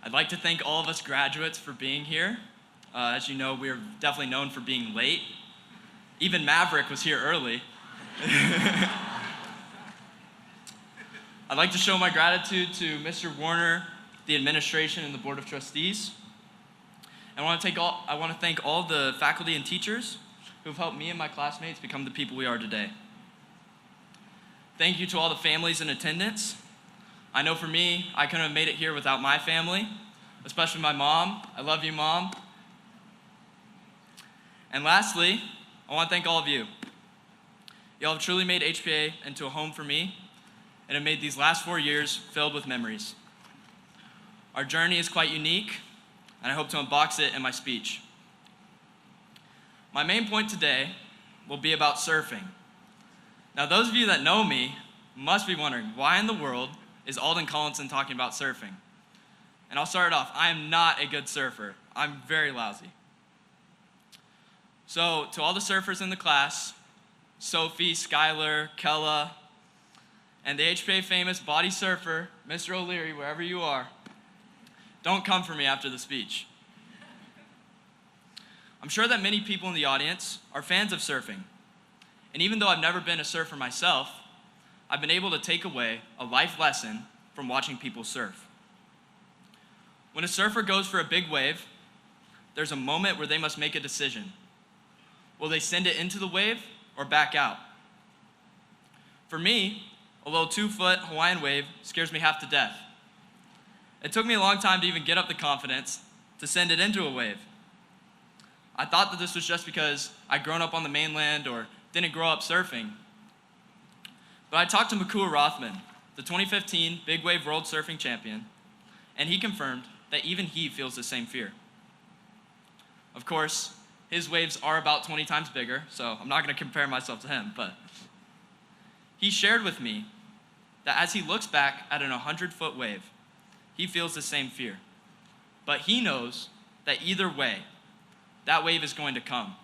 I'd like to thank all of us graduates for being here. As you know, we're definitely known for being late. Even Maverick was here early. I'd like to show my gratitude to Mr. Warner, the administration, and the Board of Trustees. I want to thank all the faculty and teachers who have helped me and my classmates become the people we are today. Thank you to all the families in attendance. I know for me, I couldn't have made it here without my family, especially my mom. I love you, Mom. And lastly, I want to thank all of you. Y'all have truly made HPA into a home for me and have made these last 4 years filled with memories. Our journey is quite unique, and I hope to unbox it in my speech. My main point today will be about surfing. Now, those of you that know me must be wondering, why in the world is Alden Collinson talking about surfing? And I'll start it off. I am not a good surfer. I'm very lousy. So, to all the surfers in the class, Sophie, Skylar, Kella, and the HPA famous body surfer, Mr. O'Leary, wherever you are, don't come for me after the speech. I'm sure that many people in the audience are fans of surfing. And even though I've never been a surfer myself, I've been able to take away a life lesson from watching people surf. When a surfer goes for a big wave, there's a moment where they must make a decision. Will they send it into the wave or back out? For me, a little 2-foot Hawaiian wave scares me half to death. It took me a long time to even get up the confidence to send it into a wave. I thought that this was just because I'd grown up on the mainland or didn't grow up surfing. But I talked to Makua Rothman, the 2015 Big Wave World Surfing Champion, and he confirmed that even he feels the same fear. Of course, his waves are about 20 times bigger, so I'm not going to compare myself to him, but he shared with me that as he looks back at an 100-foot wave, he feels the same fear. But he knows that either way, that wave is going to come.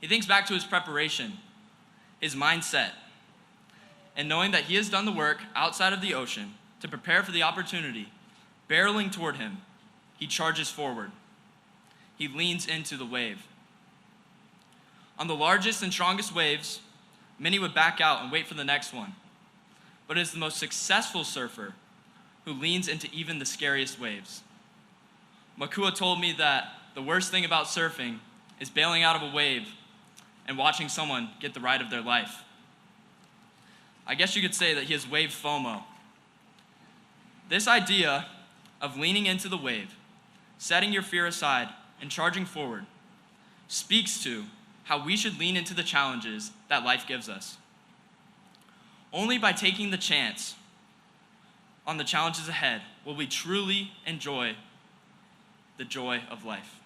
He thinks back to his preparation, his mindset, and knowing that he has done the work outside of the ocean to prepare for the opportunity, barreling toward him, he charges forward. He leans into the wave. On the largest and strongest waves, many would back out and wait for the next one. But it is the most successful surfer who leans into even the scariest waves. Makua told me that the worst thing about surfing is bailing out of a wave and watching someone get the ride of their life. I guess you could say that he has wave FOMO. This idea of leaning into the wave, setting your fear aside, and charging forward speaks to how we should lean into the challenges that life gives us. Only by taking the chance on the challenges ahead will we truly enjoy the joy of life.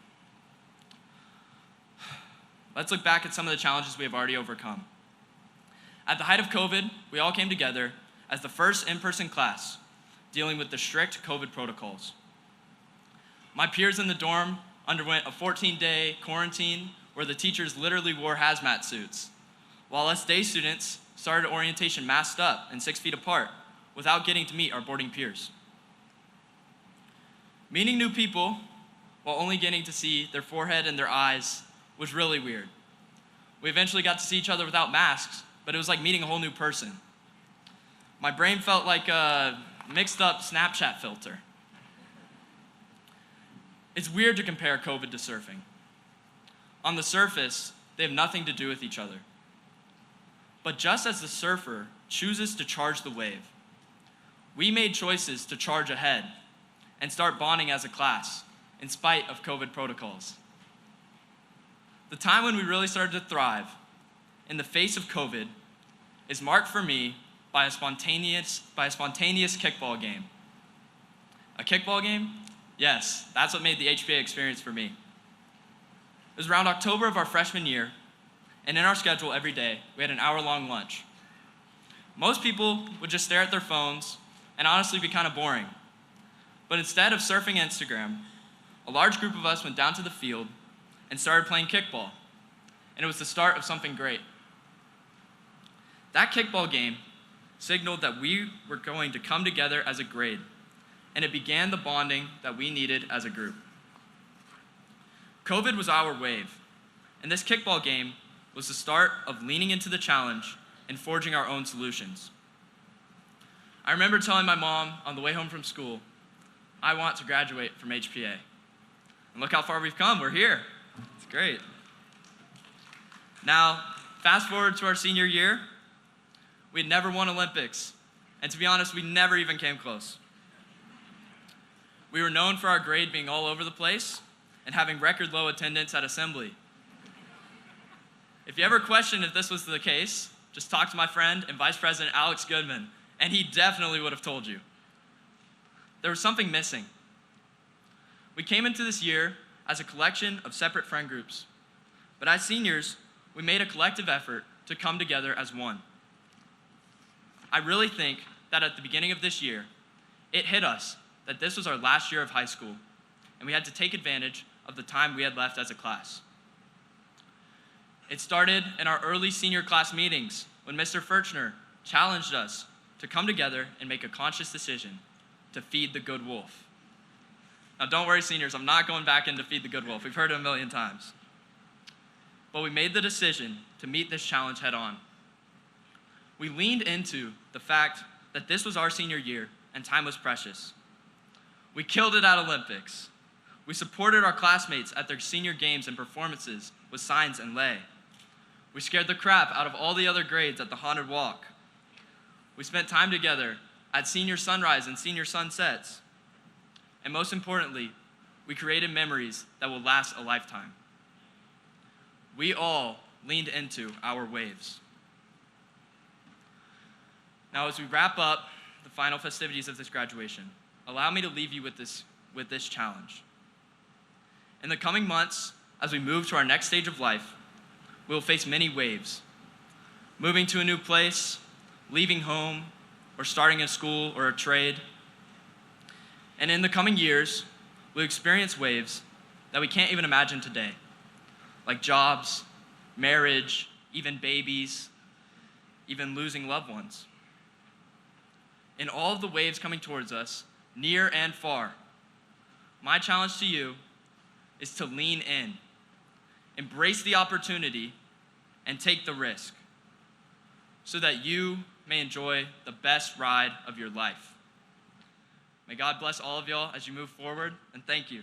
Let's look back at some of the challenges we have already overcome. At the height of COVID, we all came together as the first in-person class dealing with the strict COVID protocols. My peers in the dorm underwent a 14-day quarantine where the teachers literally wore hazmat suits, while us day students started orientation masked up and 6 feet apart without getting to meet our boarding peers. Meeting new people while only getting to see their forehead and their eyes was really weird. We eventually got to see each other without masks, but it was like meeting a whole new person. My brain felt like a mixed up Snapchat filter. It's weird to compare COVID to surfing. On the surface, they have nothing to do with each other. But just as the surfer chooses to charge the wave, we made choices to charge ahead and start bonding as a class in spite of COVID protocols. The time when we really started to thrive in the face of COVID is marked for me by a spontaneous kickball game. A kickball game? Yes, that's what made the HPA experience for me. It was around October of our freshman year, and in our schedule every day, we had an hour-long lunch. Most people would just stare at their phones and honestly be kind of boring. But instead of surfing Instagram, a large group of us went down to the field and started playing kickball, and it was the start of something great. That kickball game signaled that we were going to come together as a grade and it began the bonding that we needed as a group. COVID was our wave, and this kickball game was the start of leaning into the challenge and forging our own solutions. I remember telling my mom on the way home from school, I want to graduate from HPA. And look how far we've come, we're here. It's great. Now, fast forward to our senior year, we had never won Olympics, and to be honest, we never even came close. We were known for our grade being all over the place and having record low attendance at assembly. If you ever questioned if this was the case, just talk to my friend and Vice President Alex Goodman, and he definitely would have told you. There was something missing. We came into this year as a collection of separate friend groups, but as seniors, we made a collective effort to come together as one. I really think that at the beginning of this year, it hit us that this was our last year of high school, and we had to take advantage of the time we had left as a class. It started in our early senior class meetings when Mr. Furchner challenged us to come together and make a conscious decision to feed the good wolf. Now don't worry, seniors, I'm not going back into feed the good wolf. We've heard it a million times. But we made the decision to meet this challenge head on. We leaned into the fact that this was our senior year and time was precious. We killed it at Olympics. We supported our classmates at their senior games and performances with signs and lay. We scared the crap out of all the other grades at the haunted walk. We spent time together at senior sunrise and senior sunsets. And most importantly, we created memories that will last a lifetime. We all leaned into our waves. Now, as we wrap up the final festivities of this graduation, allow me to leave you with this challenge. In the coming months, as we move to our next stage of life, we will face many waves. Moving to a new place, leaving home, or starting a school or a trade. And in the coming years, we'll experience waves that we can't even imagine today, like jobs, marriage, even babies, even losing loved ones. In all of the waves coming towards us, near and far, my challenge to you is to lean in, embrace the opportunity, and take the risk so that you may enjoy the best ride of your life. May God bless all of y'all as you move forward, and thank you.